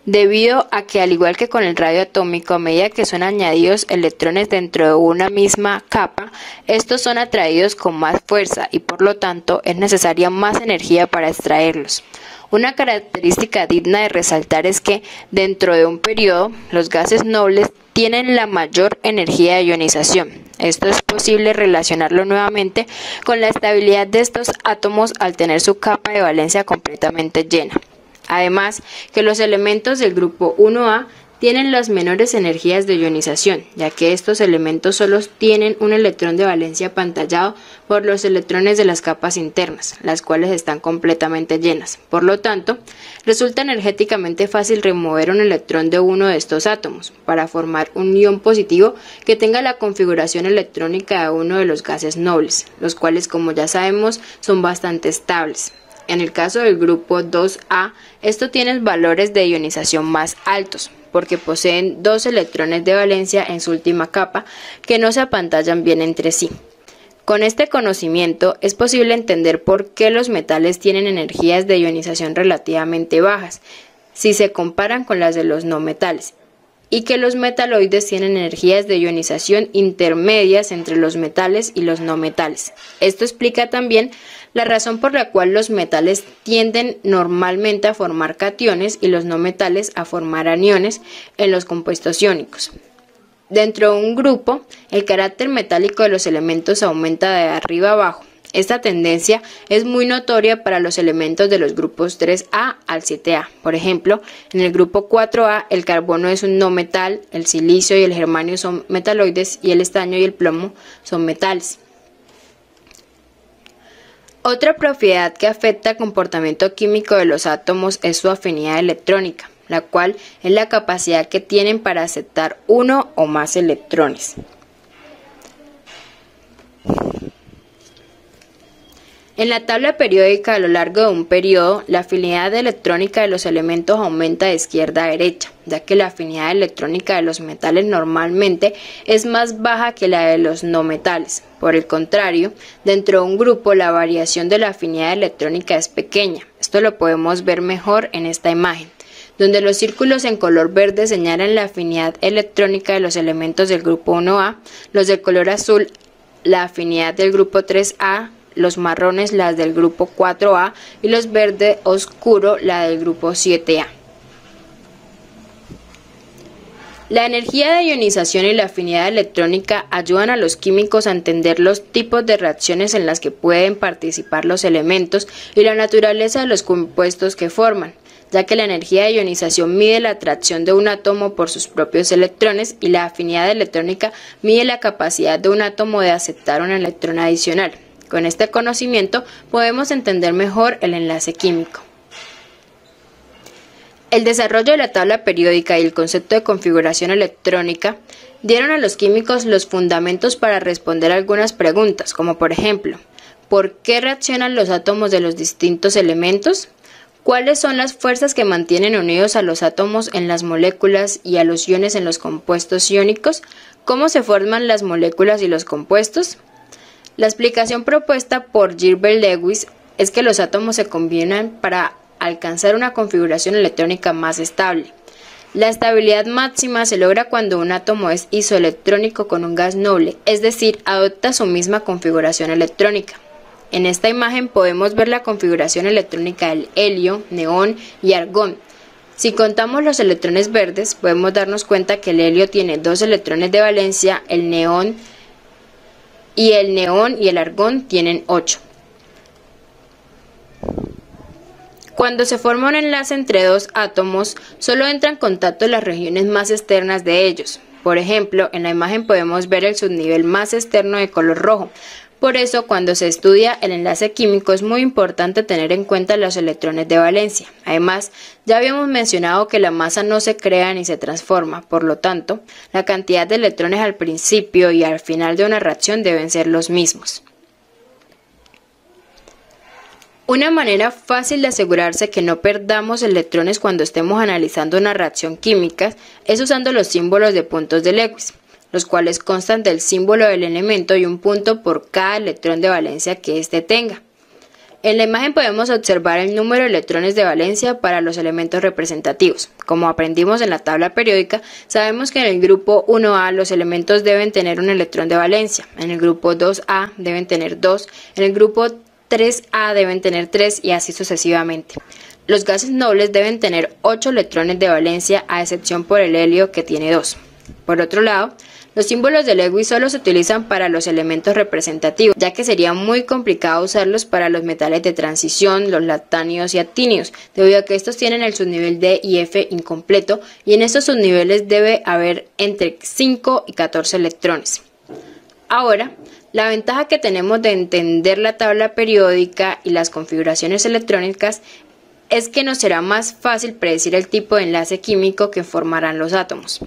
debido a que al igual que con el radio atómico, a medida que son añadidos electrones dentro de una misma capa, estos son atraídos con más fuerza y por lo tanto es necesaria más energía para extraerlos. Una característica digna de resaltar es que dentro de un periodo, los gases nobles tienen la mayor energía de ionización. Esto es posible relacionarlo nuevamente con la estabilidad de estos átomos al tener su capa de valencia completamente llena. Además, que los elementos del grupo 1A tienen las menores energías de ionización, ya que estos elementos solo tienen un electrón de valencia apantallado por los electrones de las capas internas, las cuales están completamente llenas. Por lo tanto, resulta energéticamente fácil remover un electrón de uno de estos átomos para formar un ion positivo que tenga la configuración electrónica de uno de los gases nobles, los cuales, como ya sabemos, son bastante estables. En el caso del grupo 2A, estos tienen valores de ionización más altos, porque poseen dos electrones de valencia en su última capa que no se apantallan bien entre sí. Con este conocimiento es posible entender por qué los metales tienen energías de ionización relativamente bajas, si se comparan con las de los no metales, y que los metaloides tienen energías de ionización intermedias entre los metales y los no metales. Esto explica también la razón por la cual los metales tienden normalmente a formar cationes y los no metales a formar aniones en los compuestos iónicos. Dentro de un grupo, el carácter metálico de los elementos aumenta de arriba a abajo, Esta tendencia es muy notoria para los elementos de los grupos 3A al 7A. Por ejemplo, en el grupo 4A el carbono es un no metal, el silicio y el germanio son metaloides y el estaño y el plomo son metales. Otra propiedad que afecta el comportamiento químico de los átomos es su afinidad electrónica, la cual es la capacidad que tienen para aceptar uno o más electrones. En la tabla periódica a lo largo de un periodo, la afinidad electrónica de los elementos aumenta de izquierda a derecha, ya que la afinidad electrónica de los metales normalmente es más baja que la de los no metales. Por el contrario, dentro de un grupo la variación de la afinidad electrónica es pequeña. Esto lo podemos ver mejor en esta imagen, donde los círculos en color verde señalan la afinidad electrónica de los elementos del grupo 1A, los del color azul la afinidad del grupo 3A, los marrones las del grupo 4A y los verde oscuro la del grupo 7A. La energía de ionización y la afinidad electrónica ayudan a los químicos a entender los tipos de reacciones en las que pueden participar los elementos y la naturaleza de los compuestos que forman, ya que la energía de ionización mide la atracción de un átomo por sus propios electrones y la afinidad electrónica mide la capacidad de un átomo de aceptar un electrón adicional. Con este conocimiento podemos entender mejor el enlace químico. El desarrollo de la tabla periódica y el concepto de configuración electrónica dieron a los químicos los fundamentos para responder algunas preguntas, como por ejemplo, ¿por qué reaccionan los átomos de los distintos elementos? ¿Cuáles son las fuerzas que mantienen unidos a los átomos en las moléculas y a los iones en los compuestos iónicos? ¿Cómo se forman las moléculas y los compuestos? La explicación propuesta por Gilbert Lewis es que los átomos se combinan para alcanzar una configuración electrónica más estable. La estabilidad máxima se logra cuando un átomo es isoelectrónico con un gas noble, es decir, adopta su misma configuración electrónica. En esta imagen podemos ver la configuración electrónica del helio, neón y argón. Si contamos los electrones verdes, podemos darnos cuenta que el helio tiene 2 electrones de valencia, el neón y el argón tienen 8. Cuando se forma un enlace entre dos átomos, solo entran en contacto las regiones más externas de ellos. Por ejemplo, en la imagen podemos ver el subnivel más externo de color rojo. Por eso, cuando se estudia el enlace químico es muy importante tener en cuenta los electrones de valencia. Además, ya habíamos mencionado que la masa no se crea ni se transforma, por lo tanto, la cantidad de electrones al principio y al final de una reacción deben ser los mismos. Una manera fácil de asegurarse que no perdamos electrones cuando estemos analizando una reacción química es usando los símbolos de puntos de Lewis, los cuales constan del símbolo del elemento y un punto por cada electrón de valencia que éste tenga. En la imagen podemos observar el número de electrones de valencia para los elementos representativos. Como aprendimos en la tabla periódica, sabemos que en el grupo 1A los elementos deben tener un electrón de valencia, en el grupo 2A deben tener 2, en el grupo 3A deben tener 3 y así sucesivamente. Los gases nobles deben tener 8 electrones de valencia a excepción por el helio que tiene 2. Por otro lado, los símbolos de Lewis solo se utilizan para los elementos representativos, ya que sería muy complicado usarlos para los metales de transición, los lactánidos y actínidos, debido a que estos tienen el subnivel D y F incompleto y en estos subniveles debe haber entre 5 y 14 electrones. Ahora, la ventaja que tenemos de entender la tabla periódica y las configuraciones electrónicas es que nos será más fácil predecir el tipo de enlace químico que formarán los átomos.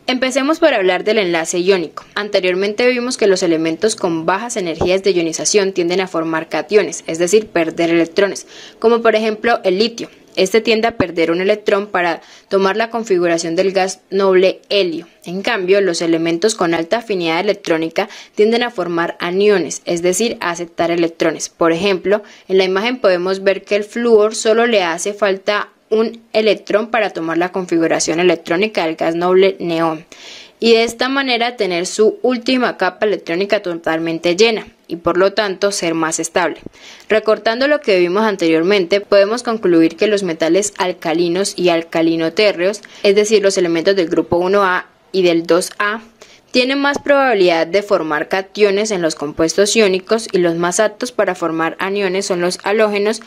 Empecemos por hablar del enlace iónico. Anteriormente vimos que los elementos con bajas energías de ionización tienden a formar cationes, es decir, perder electrones, como por ejemplo el litio. Este tiende a perder un electrón para tomar la configuración del gas noble helio. En cambio, los elementos con alta afinidad electrónica tienden a formar aniones, es decir, a aceptar electrones. Por ejemplo, en la imagen podemos ver que el flúor solo le hace falta un electrón para tomar la configuración electrónica del gas noble neón y de esta manera tener su última capa electrónica totalmente llena y por lo tanto ser más estable. Recortando lo que vimos anteriormente, podemos concluir que los metales alcalinos y alcalinotérreos, es decir, los elementos del grupo 1A y del 2A, Tiene más probabilidad de formar cationes en los compuestos iónicos y los más aptos para formar aniones son los halógenos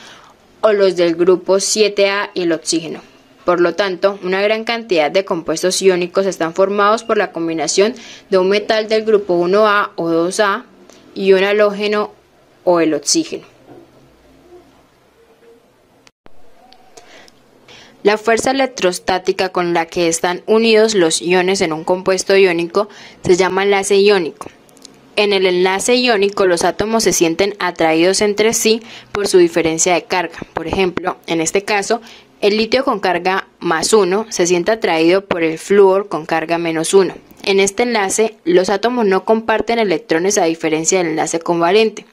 o los del grupo 7A y el oxígeno. Por lo tanto, una gran cantidad de compuestos iónicos están formados por la combinación de un metal del grupo 1A o 2A y un halógeno o el oxígeno. La fuerza electrostática con la que están unidos los iones en un compuesto iónico se llama enlace iónico. En el enlace iónico los átomos se sienten atraídos entre sí por su diferencia de carga. Por ejemplo, en este caso, el litio con carga +1 se siente atraído por el flúor con carga -1. En este enlace, los átomos no comparten electrones a diferencia del enlace covalente.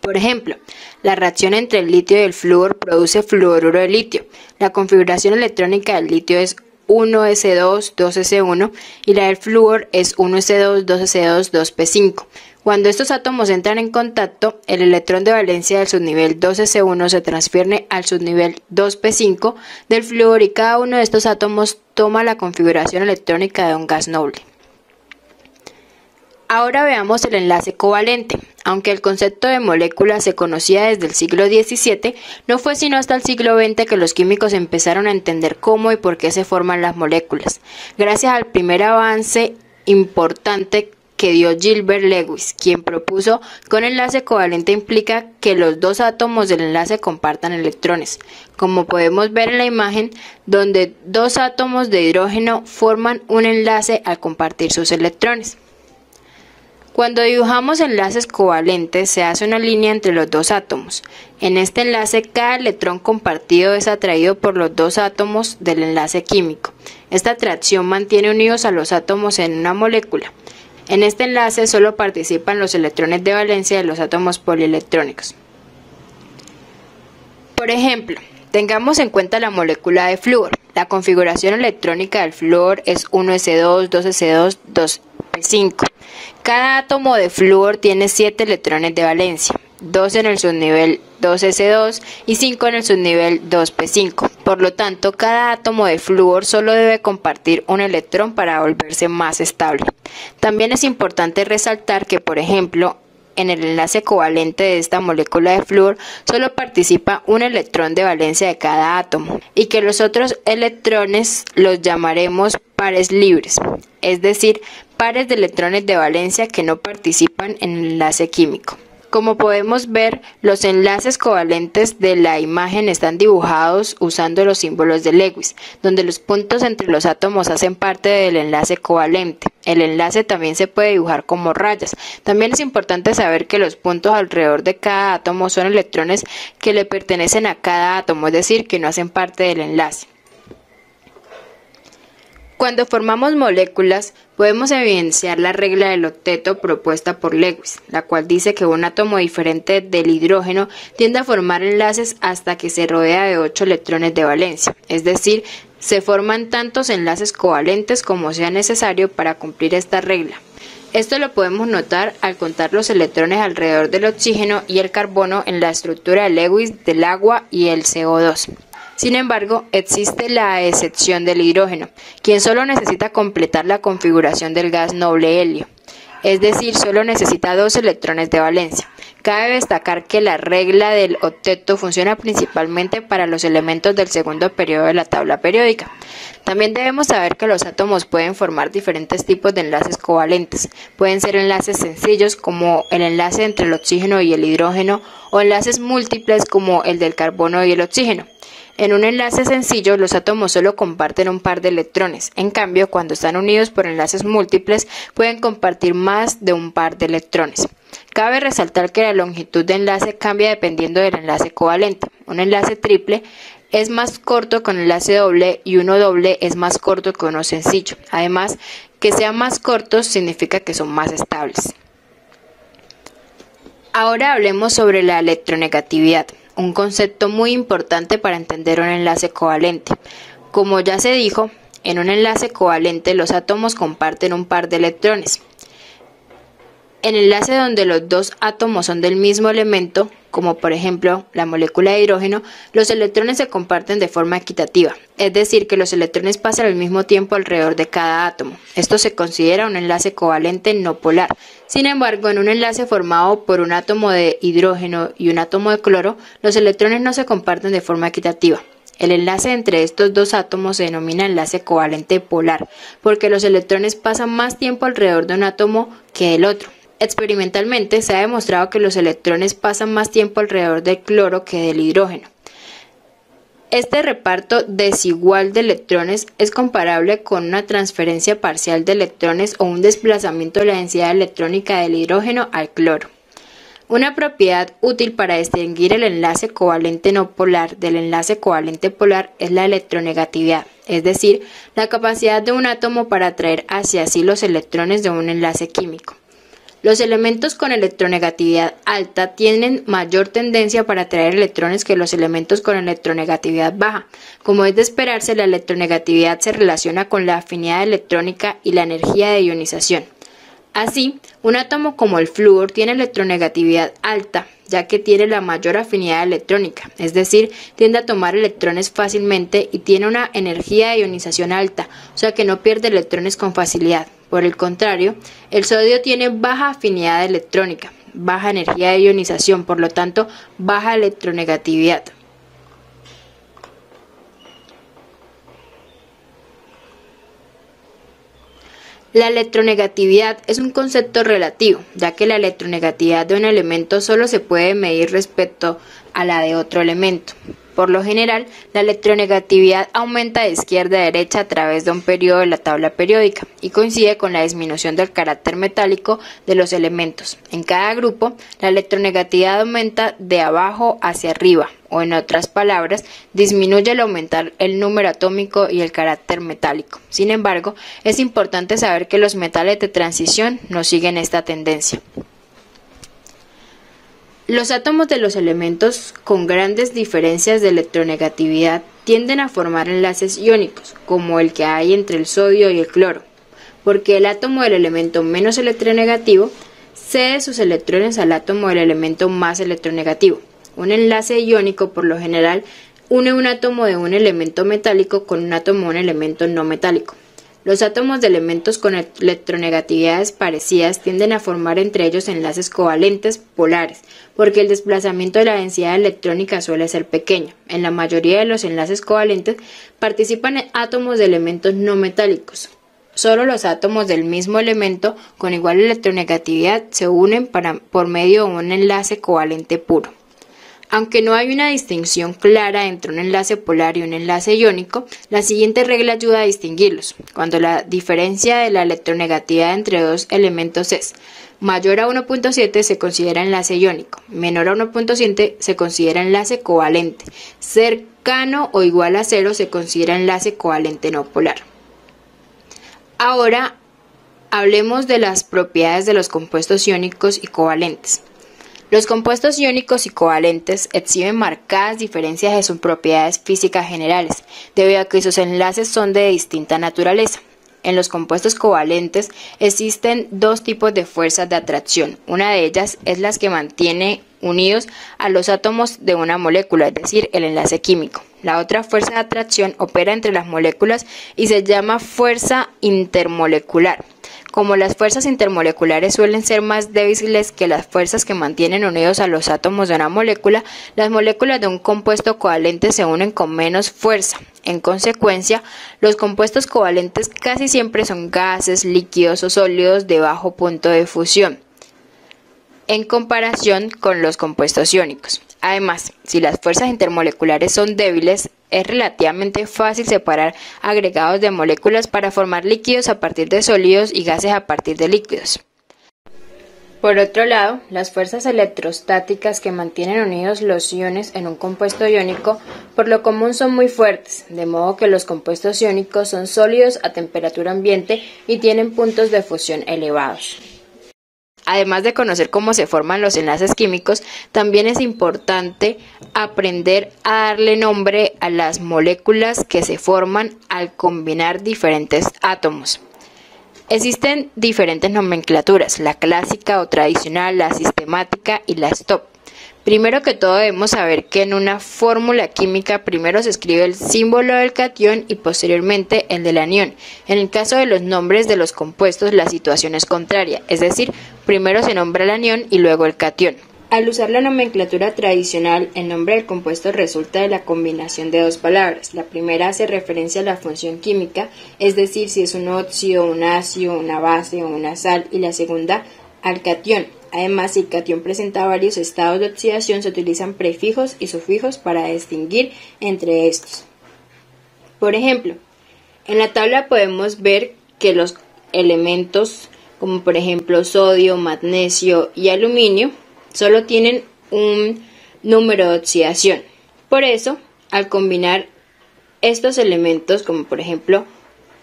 Por ejemplo, la reacción entre el litio y el flúor produce fluoruro de litio. La configuración electrónica del litio es 1s2, 2s1 y la del flúor es 1s2, 2s2, 2p5. Cuando estos átomos entran en contacto, el electrón de valencia del subnivel 2s1 se transfiere al subnivel 2p5 del flúor y cada uno de estos átomos toma la configuración electrónica de un gas noble. Ahora veamos el enlace covalente. Aunque el concepto de molécula se conocía desde el siglo XVII, no fue sino hasta el siglo XX que los químicos empezaron a entender cómo y por qué se forman las moléculas. Gracias al primer avance importante que dio Gilbert Lewis, quien propuso que un enlace covalente implica que los dos átomos del enlace compartan electrones, como podemos ver en la imagen, donde dos átomos de hidrógeno forman un enlace al compartir sus electrones. Cuando dibujamos enlaces covalentes se hace una línea entre los dos átomos. En este enlace cada electrón compartido es atraído por los dos átomos del enlace químico. Esta atracción mantiene unidos a los átomos en una molécula. En este enlace solo participan los electrones de valencia de los átomos polielectrónicos. Por ejemplo, tengamos en cuenta la molécula de flúor. La configuración electrónica del flúor es 1s2, 2s2, 2p5. Cada átomo de flúor tiene 7 electrones de valencia, 2 en el subnivel 2s2 y 5 en el subnivel 2p5. Por lo tanto, cada átomo de flúor solo debe compartir un electrón para volverse más estable. También es importante resaltar que, por ejemplo, en el enlace covalente de esta molécula de flúor solo participa un electrón de valencia de cada átomo y que los otros electrones los llamaremos pares libres, es decir, pares de electrones de valencia que no participan en el enlace químico. Como podemos ver, los enlaces covalentes de la imagen están dibujados usando los símbolos de Lewis, donde los puntos entre los átomos hacen parte del enlace covalente. El enlace también se puede dibujar como rayas. También es importante saber que los puntos alrededor de cada átomo son electrones que le pertenecen a cada átomo, es decir, que no hacen parte del enlace. Cuando formamos moléculas, podemos evidenciar la regla del octeto propuesta por Lewis, la cual dice que un átomo diferente del hidrógeno tiende a formar enlaces hasta que se rodea de 8 electrones de valencia, es decir, se forman tantos enlaces covalentes como sea necesario para cumplir esta regla. Esto lo podemos notar al contar los electrones alrededor del oxígeno y el carbono en la estructura de Lewis del agua y el CO2. Sin embargo, existe la excepción del hidrógeno, quien solo necesita completar la configuración del gas noble helio, es decir, solo necesita 2 electrones de valencia. Cabe destacar que la regla del octeto funciona principalmente para los elementos del segundo periodo de la tabla periódica. También debemos saber que los átomos pueden formar diferentes tipos de enlaces covalentes. Pueden ser enlaces sencillos como el enlace entre el oxígeno y el hidrógeno o enlaces múltiples como el del carbono y el oxígeno. En un enlace sencillo, los átomos solo comparten un par de electrones. En cambio, cuando están unidos por enlaces múltiples, pueden compartir más de un par de electrones. Cabe resaltar que la longitud de enlace cambia dependiendo del enlace covalente. Un enlace triple es más corto que un enlace doble y uno doble es más corto que uno sencillo. Además, que sean más cortos significa que son más estables. Ahora hablemos sobre la electronegatividad, un concepto muy importante para entender un enlace covalente. Como ya se dijo, en un enlace covalente los átomos comparten un par de electrones. En enlace donde los dos átomos son del mismo elemento, como por ejemplo la molécula de hidrógeno, los electrones se comparten de forma equitativa, es decir, que los electrones pasan al mismo tiempo alrededor de cada átomo. Esto se considera un enlace covalente no polar. Sin embargo, en un enlace formado por un átomo de hidrógeno y un átomo de cloro, los electrones no se comparten de forma equitativa. El enlace entre estos dos átomos se denomina enlace covalente polar, porque los electrones pasan más tiempo alrededor de un átomo que del otro. Experimentalmente se ha demostrado que los electrones pasan más tiempo alrededor del cloro que del hidrógeno. Este reparto desigual de electrones es comparable con una transferencia parcial de electrones o un desplazamiento de la densidad electrónica del hidrógeno al cloro. Una propiedad útil para distinguir el enlace covalente no polar del enlace covalente polar es la electronegatividad, es decir, la capacidad de un átomo para atraer hacia sí los electrones de un enlace químico. Los elementos con electronegatividad alta tienen mayor tendencia para atraer electrones que los elementos con electronegatividad baja. Como es de esperarse, la electronegatividad se relaciona con la afinidad electrónica y la energía de ionización. Así, un átomo como el flúor tiene electronegatividad alta, ya que tiene la mayor afinidad electrónica, es decir, tiende a tomar electrones fácilmente y tiene una energía de ionización alta, o sea que no pierde electrones con facilidad. Por el contrario, el sodio tiene baja afinidad electrónica, baja energía de ionización, por lo tanto, baja electronegatividad. La electronegatividad es un concepto relativo, ya que la electronegatividad de un elemento solo se puede medir respecto a la de otro elemento. Por lo general, la electronegatividad aumenta de izquierda a derecha a través de un periodo de la tabla periódica y coincide con la disminución del carácter metálico de los elementos. En cada grupo, la electronegatividad aumenta de abajo hacia arriba, o en otras palabras, disminuye al aumentar el número atómico y el carácter metálico. Sin embargo, es importante saber que los metales de transición no siguen esta tendencia. Los átomos de los elementos con grandes diferencias de electronegatividad tienden a formar enlaces iónicos, como el que hay entre el sodio y el cloro, porque el átomo del elemento menos electronegativo cede sus electrones al átomo del elemento más electronegativo. Un enlace iónico, por lo general, une un átomo de un elemento metálico con un átomo de un elemento no metálico. Los átomos de elementos con electronegatividades parecidas tienden a formar entre ellos enlaces covalentes polares, porque el desplazamiento de la densidad electrónica suele ser pequeño. En la mayoría de los enlaces covalentes participan átomos de elementos no metálicos. Solo los átomos del mismo elemento con igual electronegatividad se unen por medio de un enlace covalente puro. Aunque no hay una distinción clara entre un enlace polar y un enlace iónico, la siguiente regla ayuda a distinguirlos. Cuando la diferencia de la electronegatividad entre dos elementos es mayor a 1.7 se considera enlace iónico, menor a 1.7 se considera enlace covalente, cercano o igual a 0 se considera enlace covalente no polar. Ahora hablemos de las propiedades de los compuestos iónicos y covalentes. Los compuestos iónicos y covalentes exhiben marcadas diferencias de sus propiedades físicas generales, debido a que sus enlaces son de distinta naturaleza. En los compuestos covalentes existen dos tipos de fuerzas de atracción. Una de ellas es la que mantiene unidos a los átomos de una molécula, es decir, el enlace químico. La otra fuerza de atracción opera entre las moléculas y se llama fuerza intermolecular. Como las fuerzas intermoleculares suelen ser más débiles que las fuerzas que mantienen unidos a los átomos de una molécula, las moléculas de un compuesto covalente se unen con menos fuerza. En consecuencia, los compuestos covalentes casi siempre son gases, líquidos o sólidos de bajo punto de fusión, en comparación con los compuestos iónicos. Además, si las fuerzas intermoleculares son débiles, es relativamente fácil separar agregados de moléculas para formar líquidos a partir de sólidos y gases a partir de líquidos. Por otro lado, las fuerzas electrostáticas que mantienen unidos los iones en un compuesto iónico por lo común son muy fuertes, de modo que los compuestos iónicos son sólidos a temperatura ambiente y tienen puntos de fusión elevados. Además de conocer cómo se forman los enlaces químicos, también es importante aprender a darle nombre a las moléculas que se forman al combinar diferentes átomos. Existen diferentes nomenclaturas, la clásica o tradicional, la sistemática y la stop. Primero que todo debemos saber que en una fórmula química primero se escribe el símbolo del catión y posteriormente el del anión. En el caso de los nombres de los compuestos la situación es contraria, es decir, primero se nombra el anión y luego el catión. Al usar la nomenclatura tradicional, el nombre del compuesto resulta de la combinación de dos palabras. La primera hace referencia a la función química, es decir, si es un óxido, un ácido, una base o una sal, y la segunda al catión. Además, si el catión presenta varios estados de oxidación, se utilizan prefijos y sufijos para distinguir entre estos. Por ejemplo, en la tabla podemos ver que los elementos como por ejemplo sodio, magnesio y aluminio solo tienen un número de oxidación. Por eso, al combinar estos elementos, como por ejemplo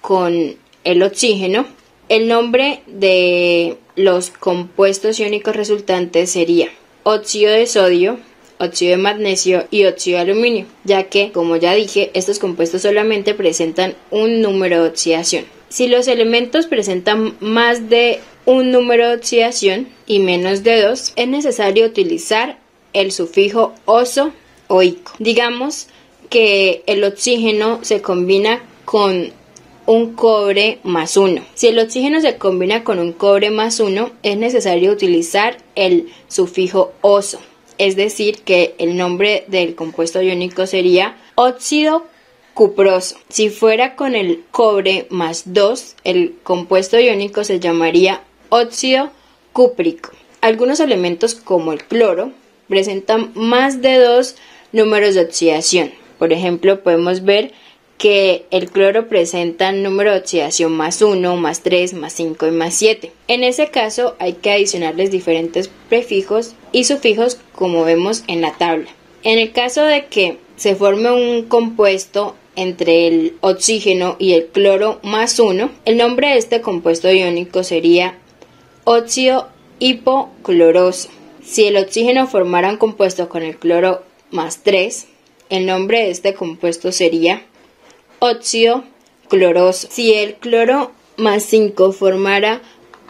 con el oxígeno, el nombre de los compuestos iónicos resultantes sería óxido de sodio, óxido de magnesio y óxido de aluminio, ya que, como ya dije, estos compuestos solamente presentan un número de oxidación. Si los elementos presentan más de un número de oxidación y menos de 2, es necesario utilizar el sufijo oso o ico. Digamos que el oxígeno se combina con un cobre más 1. Si el oxígeno se combina con un cobre más 1, es necesario utilizar el sufijo oso, es decir, que el nombre del compuesto iónico sería óxido cuproso. Si fuera con el cobre más 2, el compuesto iónico se llamaría óxido cúprico. Algunos elementos como el cloro presentan más de 2 números de oxidación. Por ejemplo, podemos ver que el cloro presenta número de oxidación más 1, más 3, más 5 y más 7. En ese caso hay que adicionarles diferentes prefijos y sufijos como vemos en la tabla. En el caso de que se forme un compuesto entre el oxígeno y el cloro más 1, el nombre de este compuesto iónico sería óxido hipocloroso. Si el oxígeno formara un compuesto con el cloro más 3, el nombre de este compuesto sería óxido cloroso. Si el cloro más 5 formara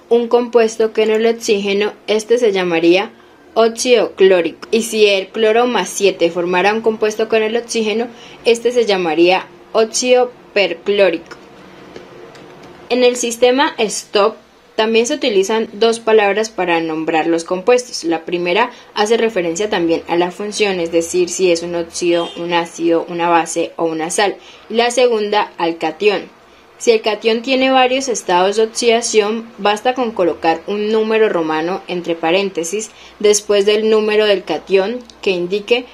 un compuesto con el oxígeno, este se llamaría óxido clórico. Y si el cloro más 7 formara un compuesto con el oxígeno, este se llamaría óxido perclórico. En el sistema STOP también se utilizan dos palabras para nombrar los compuestos. La primera hace referencia también a la función, es decir, si es un óxido, un ácido, una base o una sal. Y la segunda al catión. Si el catión tiene varios estados de oxidación, basta con colocar un número romano entre paréntesis después del número del catión que indique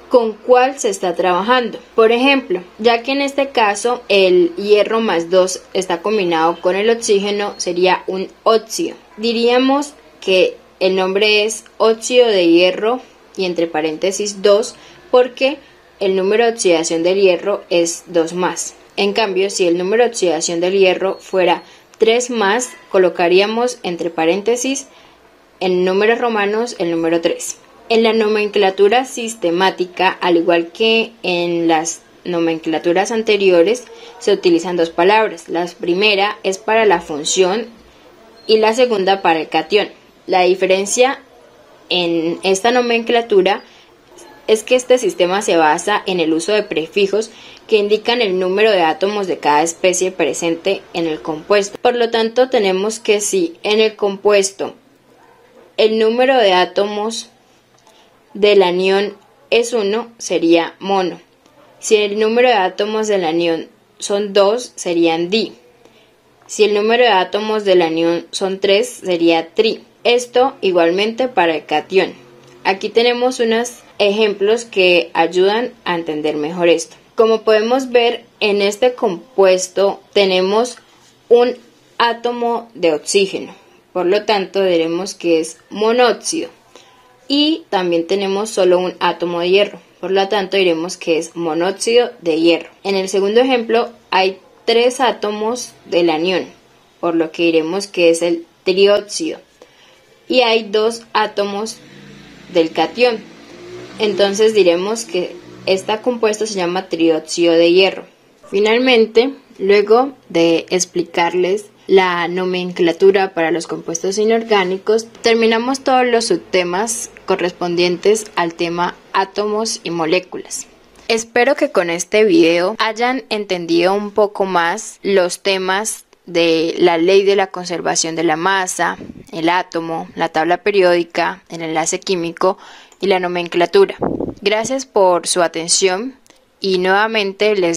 con cuál se está trabajando. Por ejemplo, ya que en este caso el hierro más 2 está combinado con el oxígeno, sería un óxido. Diríamos que el nombre es óxido de hierro y entre paréntesis 2 porque el número de oxidación del hierro es 2 más. En cambio, si el número de oxidación del hierro fuera 3 más, colocaríamos entre paréntesis en números romanos el número 3. En la nomenclatura sistemática, al igual que en las nomenclaturas anteriores, se utilizan dos palabras. La primera es para la función y la segunda para el catión. La diferencia en esta nomenclatura es que este sistema se basa en el uso de prefijos que indican el número de átomos de cada especie presente en el compuesto. Por lo tanto, tenemos que si en el compuesto el número de átomos del anión es 1, sería mono. Si el número de átomos del anión son 2, serían di. Si el número de átomos del anión son 3, sería tri. Esto igualmente para el catión. Aquí tenemos unos ejemplos que ayudan a entender mejor esto. Como podemos ver, en este compuesto tenemos un átomo de oxígeno. Por lo tanto, diremos que es monóxido. Y también tenemos solo un átomo de hierro, por lo tanto diremos que es monóxido de hierro. En el segundo ejemplo hay 3 átomos del anión, por lo que diremos que es el trióxido. Y hay 2 átomos del catión, entonces diremos que este compuesto se llama trióxido de hierro. Finalmente, luego de explicarles la nomenclatura para los compuestos inorgánicos, terminamos todos los subtemas correspondientes al tema átomos y moléculas. Espero que con este video hayan entendido un poco más los temas de la ley de la conservación de la masa, el átomo, la tabla periódica, el enlace químico y la nomenclatura. Gracias por su atención y nuevamente les